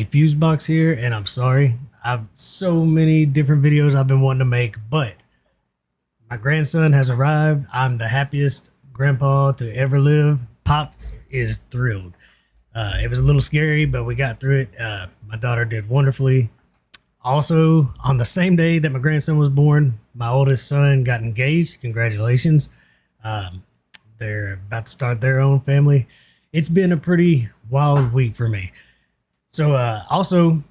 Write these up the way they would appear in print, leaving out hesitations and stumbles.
a fuse box here, and I'm sorry. I've so many different videos I've been wanting to make, but my grandson has arrived. I'm the happiest grandpa to ever live. Pops is thrilled. It was a little scary, but we got through it. My daughter did wonderfully. Also, on the same day that my grandson was born, my oldest son got engaged. Congratulations. They're about to start their own family. It's been a pretty wild week for me. So also,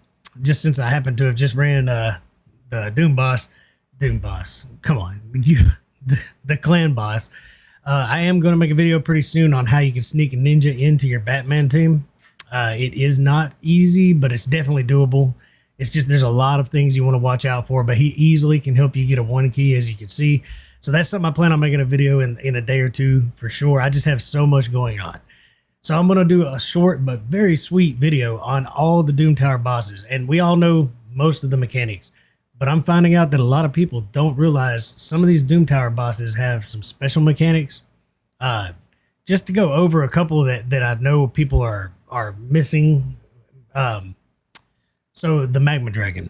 just since I happen to have just ran the Doom Boss, come on, the clan boss, I am going to make a video pretty soon on how you can sneak a ninja into your Batman team. It is not easy, but it's definitely doable. It's just there's a lot of things you want to watch out for, but he easily can help you get a 1 key, as you can see. So that's something I plan on making a video in a day or two for sure. I just have so much going on. So I'm going to do a short but very sweet video on all the Doom Tower bosses. And we all know most of the mechanics, but I'm finding out that a lot of people don't realize some of these Doom Tower bosses have some special mechanics. Just to go over a couple that I know people are missing. So the Magma Dragon,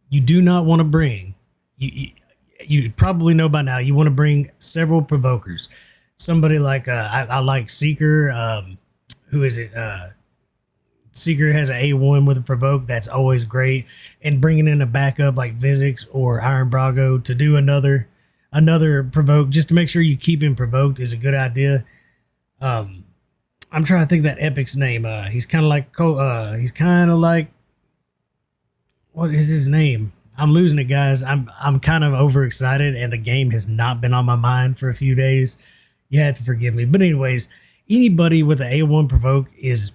you do not want to bring, you probably know by now, you want to bring several provokers. Somebody like, I like Seeker. Who is it? Seeker has an A1 with a provoke. That's always great. And bringing in a backup like Vizix or Iron Brago to do another provoke, just to make sure you keep him provoked, is a good idea. I'm trying to think of that epic's name. He's kind of like, what is his name? I'm losing it, guys. I'm kind of overexcited, and the game has not been on my mind for a few days. You have to forgive me. But anyways, anybody with an A1 provoke is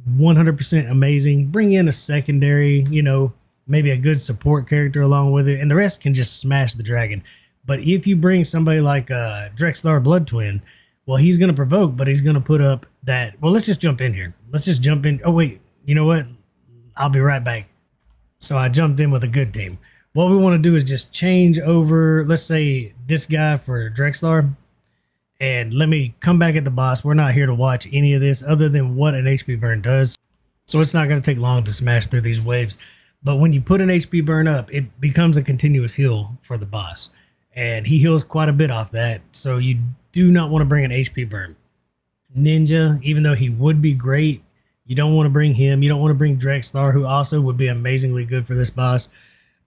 100% amazing. Bring in a secondary, maybe a good support character along with it, and the rest can just smash the dragon. But if you bring somebody like Drexlar Blood Twin, well, he's going to provoke, but he's going to put up that. Well, let's just jump in here. Let's just jump in. Oh, wait. You know what? I'll be right back. So I jumped in with a good team. What we want to do is just change over, let's say, this guy for Drexlar. And let me come back at the boss. We're not here to watch any of this other than what an HP burn does. So it's not going to take long to smash through these waves. But when you put an HP burn up, it becomes a continuous heal for the boss. And he heals quite a bit off that. So you do not want to bring an HP burn. Ninja, even though he would be great, you don't want to bring him. You don't want to bring Drexlar, who also would be amazingly good for this boss.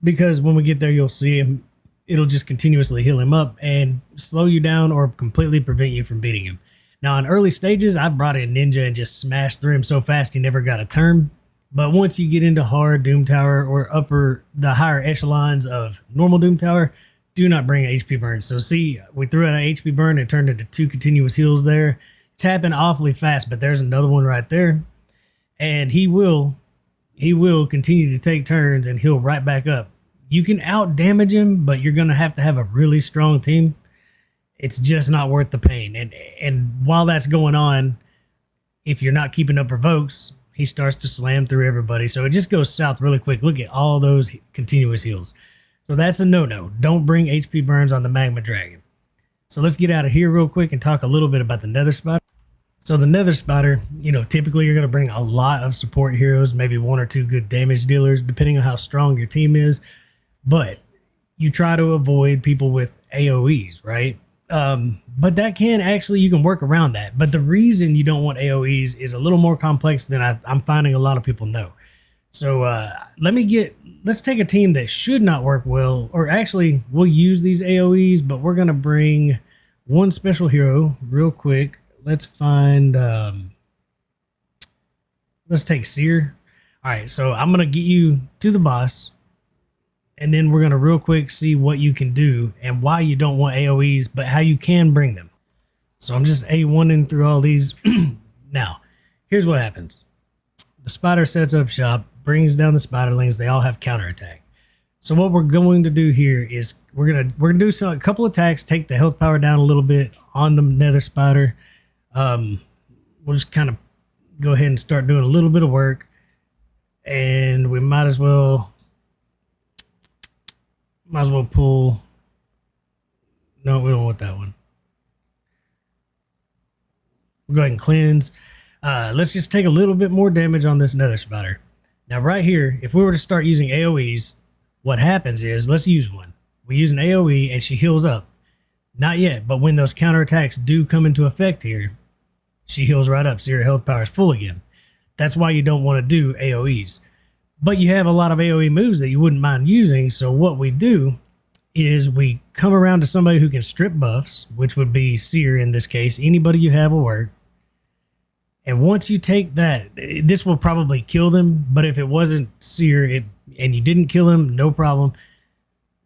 Because when we get there, you'll see him. It'll just continuously heal him up and slow you down or completely prevent you from beating him. Now, in early stages, I've brought in Ninja and just smashed through him so fast he never got a turn. But once you get into hard Doom Tower or the higher echelons of normal Doom Tower, do not bring an HP burn. So see, we threw out an HP burn. It turned into 2 continuous heals there. It's happened awfully fast, but there's another one right there. And he will continue to take turns and heal right back up. You can out damage him, but you're going to have a really strong team. It's just not worth the pain. And while that's going on, if you're not keeping up provokes, he starts to slam through everybody. So it just goes south really quick. Look at all those continuous heals. So that's a no-no. Don't bring HP burns on the Magma Dragon. So let's get out of here real quick and talk a little bit about the Nether Spider. So the Nether Spider, typically you're going to bring a lot of support heroes, maybe 1 or 2 good damage dealers, depending on how strong your team is. But you try to avoid people with AoEs, right? But that you can work around that. But the reason you don't want AoEs is a little more complex than I'm finding a lot of people know. So let's take a team that should not work well, or actually we'll use these AoEs, but we're going to bring one special hero real quick. Let's find, let's take Seer. All right, so I'm going to get you to the boss. And then we're going to real quick see what you can do and why you don't want AoEs, but how you can bring them. So I'm just A1ing through all these. Now, here's what happens. The spider sets up shop, brings down the spiderlings. They all have counterattack. So what we're going to do here is we're gonna do a couple attacks, take the health power down a little bit on the Nether Spider. We'll just kind of go ahead and start doing a little bit of work, and we might as well pull. No, we don't want that one. We'll go ahead and cleanse. Let's just take a little bit more damage on this Nether Spider. Now right here, if we were to start using AoEs, what happens is, let's use one. We use an AoE and she heals up. Not yet, but when those counterattacks do come into effect here, she heals right up, so your health power is full again. That's why you don't want to do AoEs. But you have a lot of AoE moves that you wouldn't mind using, so what we do is we come around to somebody who can strip buffs, which would be Seer in this case. Anybody you have will work. And once you take that, this will probably kill them, but if it wasn't Seer and you didn't kill him, no problem.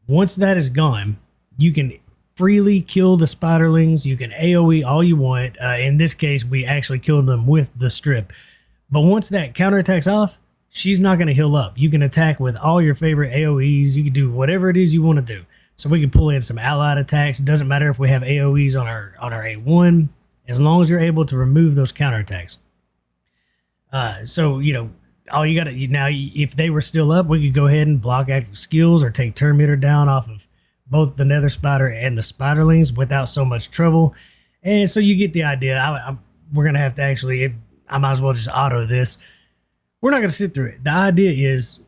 Once that is gone, you can freely kill the spiderlings. You can AoE all you want. In this case, we actually killed them with the strip. But once that counterattack's off, she's not going to heal up. You can attack with all your favorite AoEs. You can do whatever it is you want to do. So we can pull in some allied attacks. It doesn't matter if we have AoEs on our A1, as long as you're able to remove those counterattacks. So, you know, all you got to, now, if they were still up, we could go ahead and block active skills or take turn meter down off of both the Nether Spider and the Spiderlings without so much trouble. And so you get the idea. We're going to have to actually, I might as well just auto this. We're not going to sit through it. The idea is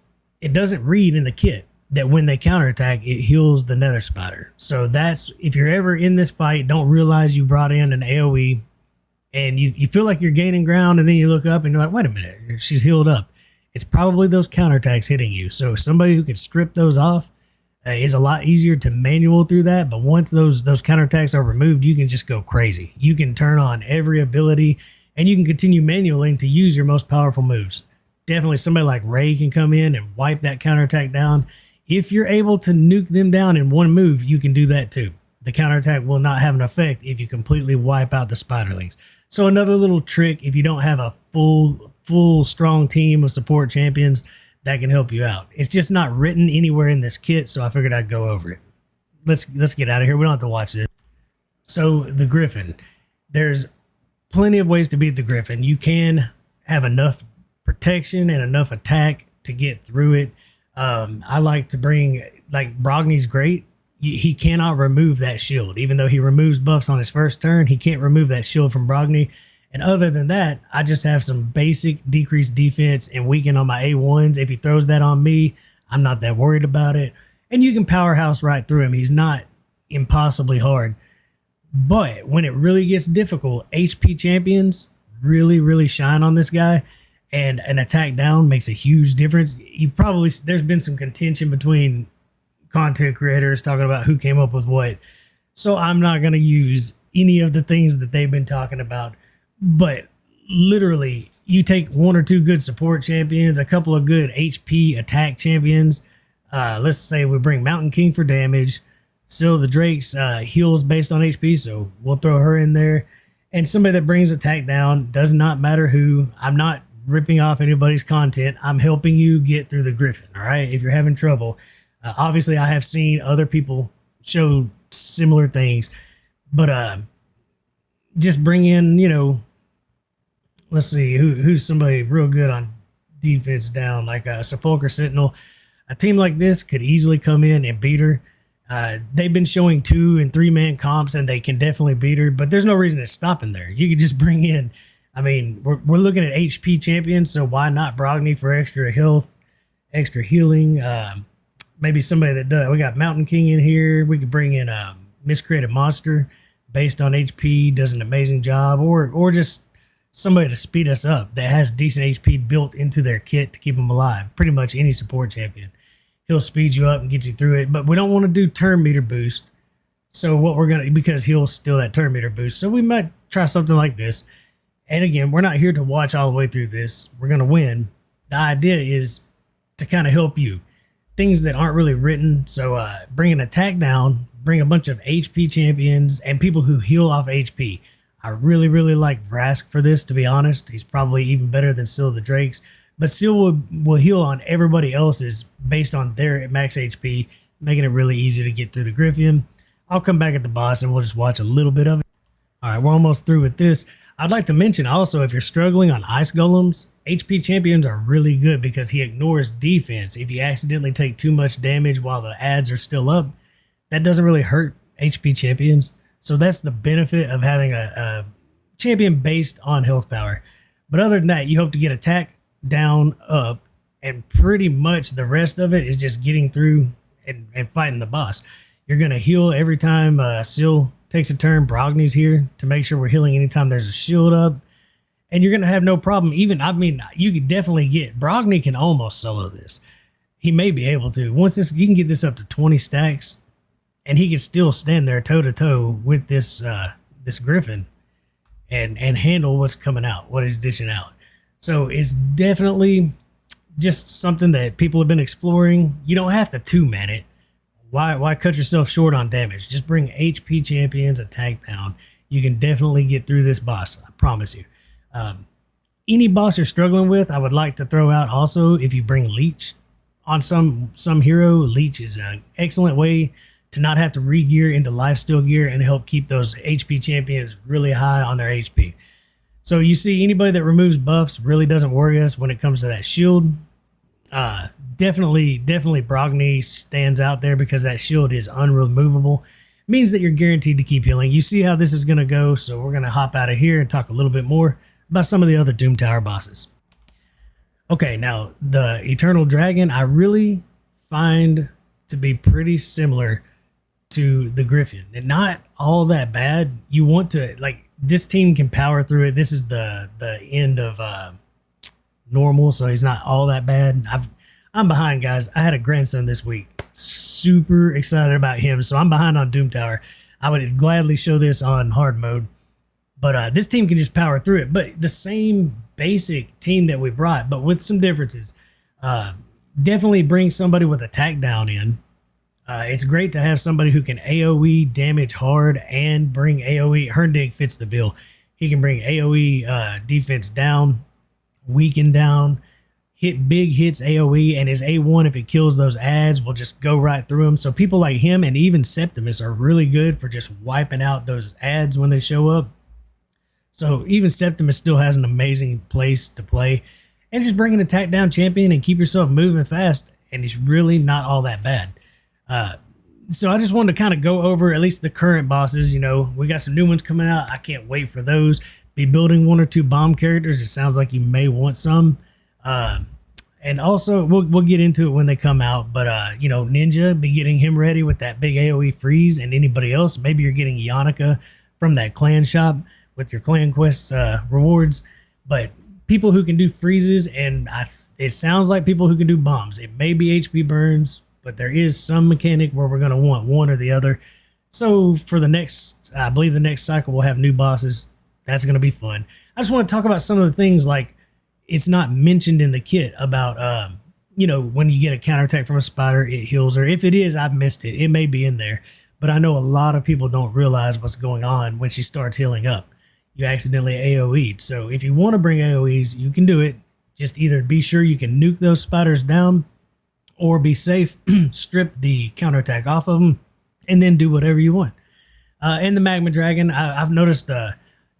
it doesn't read in the kit that when they counterattack, it heals the Nether Spider. So that's, if you're ever in this fight, don't realize you brought in an AoE and you feel like you're gaining ground, and then you look up and you're like, wait a minute, she's healed up. It's probably those counterattacks hitting you. So somebody who can strip those off is a lot easier to manual through that. But once those counterattacks are removed, you can just go crazy. You can turn on every ability and you can continue manualing to use your most powerful moves. Definitely somebody like Ray can come in and wipe that counterattack down. If you're able to nuke them down in one move, you can do that too. The counterattack will not have an effect if you completely wipe out the spiderlings. So another little trick, if you don't have a full strong team of support champions, that can help you out. It's just not written anywhere in this kit, so I figured I'd go over it. Let's get out of here. We don't have to watch this. So the Griffin. There's plenty of ways to beat the Griffin. You can have enough protection and enough attack to get through it. I like to bring, like, Brogny's great. He cannot remove that shield. Even though he removes buffs on his first turn, he can't remove that shield from Brogny. And other than that, I just have some basic decreased defense and weaken on my A1s. If he throws that on me, I'm not that worried about it. And you can powerhouse right through him. He's not impossibly hard. But when it really gets difficult, HP champions really shine on this guy. And an attack down makes a huge difference. There's been some contention between content creators talking about who came up with what. So I'm not going to use any of the things that they've been talking about. But literally, you take one or two good support champions, a couple of good HP attack champions. Let's say we bring Mountain King for damage. Still, the Drake's heals based on HP, so we'll throw her in there. And somebody that brings attack down, does not matter who. I'm not ripping off anybody's content. I'm helping you get through the Griffin, all right? If you're having trouble. Obviously, I have seen other people show similar things. But just bring in, you know, let's see, who's somebody real good on defense down, like a Sepulchre Sentinel. A team like this could easily come in and beat her. They've been showing 2- and 3-man comps, and they can definitely beat her, but there's no reason to stop in there. You could just bring in, I mean, we're looking at HP champions, so why not Brogny for extra health, extra healing? Maybe somebody that does. We got Mountain King in here. We could bring in a Miscreated Monster based on HP, does an amazing job, or just somebody to speed us up that has decent HP built into their kit to keep them alive. Pretty much any support champion. He'll speed you up and get you through it, but we don't want to do turn meter boost. So what we're going to, because he'll steal that turn meter boost, so we might try something like this. And again, we're not here to watch all the way through this. We're going to win. The idea is to kind of help you. Things that aren't really written. So bring an attack down, bring a bunch of HP champions and people who heal off HP. I really like Vrask for this, to be honest. He's probably even better than Seal the Drakes. But Seal will heal on everybody else's based on their max HP, making it really easy to get through the Griffin. I'll come back at the boss and we'll just watch a little bit of it. All right, we're almost through with this. I'd like to mention also, if you're struggling on Ice Golems, HP champions are really good because he ignores defense. If you accidentally take too much damage while the ads are still up, that doesn't really hurt HP champions. So that's the benefit of having a champion based on health power. But other than that, you hope to get attack, down, up, and pretty much the rest of it is just getting through and fighting the boss. You're going to heal every time Seal takes a turn. Brogny's here to make sure we're healing anytime there's a shield up. And you're going to have no problem. Even, I mean, you could definitely get, Brogny can almost solo this. He may be able to. Once this, you can get this up to 20 stacks, and he can still stand there toe to toe with this this Griffin and handle what's coming out, what is dishing out. So it's definitely just something that people have been exploring. You don't have to two-man it. Why cut yourself short on damage? Just bring HP champions, attack down. You can definitely get through this boss. I promise you. Any boss you're struggling with, I would like to throw out also, if you bring Leech on some hero, Leech is an excellent way to not have to re-gear into lifesteal gear and help keep those HP champions really high on their HP. So you see, anybody that removes buffs really doesn't worry us when it comes to that shield. Definitely Brogny stands out there because that shield is unremovable. It means that you're guaranteed to keep healing. You see how this is going to go, so we're going to hop out of here and talk a little bit more about some of the other Doom Tower bosses. Okay, now the Eternal Dragon, I really find to be pretty similar to the Griffin, and not all that bad. You want to, like, this team can power through it. This is the end of normal, so he's not all that bad. I'm behind, guys. I had a grandson this week. Super excited about him, so I'm behind on Doom Tower. I would gladly show this on hard mode, but this team can just power through it. But the same basic team that we brought, but with some differences. Definitely bring somebody with attack down in. It's great to have somebody who can AoE damage hard and bring AoE. Herndig fits the bill. He can bring AoE defense down, weaken down, hit big hits AoE, and his A1, if it kills those ads, will just go right through them. So people like him and even Septimus are really good for just wiping out those ads when they show up. So even Septimus still has an amazing place to play. And just bring an attack down champion and keep yourself moving fast, and it's really not all that bad. So I just wanted to kind of go over at least the current bosses. You know, we got some new ones coming out. I can't wait for those. Be building 1 or 2 bomb characters. It sounds like you may want some. And also, we'll get into it when they come out. But, you know, Ninja, be getting him ready with that big AoE freeze. And anybody else, maybe you're getting Yannicka from that clan shop with your clan quests rewards. But people who can do freezes, and it sounds like people who can do bombs. It may be HP burns, but there is some mechanic where we're going to want one or the other. So for the next, I believe the next cycle we'll have new bosses. That's going to be fun. I just want to talk about some of the things like it's not mentioned in the kit about, you know, when you get a counterattack from a spider, it heals her. If it is, I've missed it. It may be in there, but I know a lot of people don't realize what's going on when she starts healing up. You accidentally AoE'd. So if you want to bring AoEs, you can do it. Just either be sure you can nuke those spiders down, or be safe, strip the counterattack off of them, and then do whatever you want. And the Magma Dragon, I've noticed,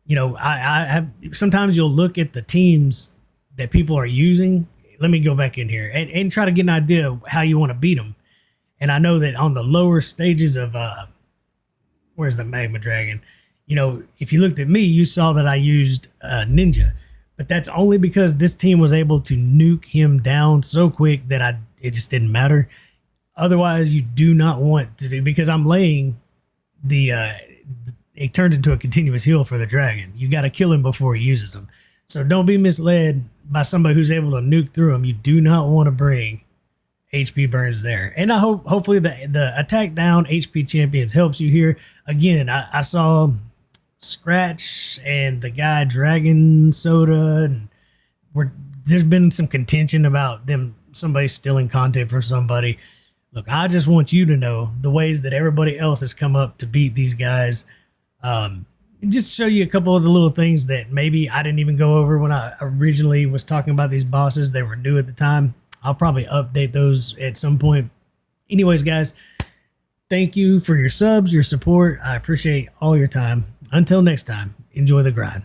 you know, I sometimes you'll look at the teams that people are using. Let me go back in here and try to get an idea of how you want to beat them. And I know that on the lower stages of, where's the Magma Dragon? You know, if you looked at me, you saw that I used Ninja. But that's only because this team was able to nuke him down so quick that it just didn't matter. Otherwise, you do not want to do, because I'm laying it turns into a continuous heal for the dragon. You got to kill him before he uses them. So don't be misled by somebody who's able to nuke through them. You do not want to bring HP burns there. And I hopefully the attack down HP champions helps you here. Again, I saw Scratch and the guy Dragon Soda, and there's been some contention about somebody stealing content from somebody. Look, I just want you to know the ways that everybody else has come up to beat these guys. Just show you a couple of the little things that maybe I didn't even go over when I originally was talking about these bosses. They were new at the time. I'll probably update those at some point. Anyways, guys, thank you for your subs, your support. I appreciate all your time. Until next time, enjoy the grind.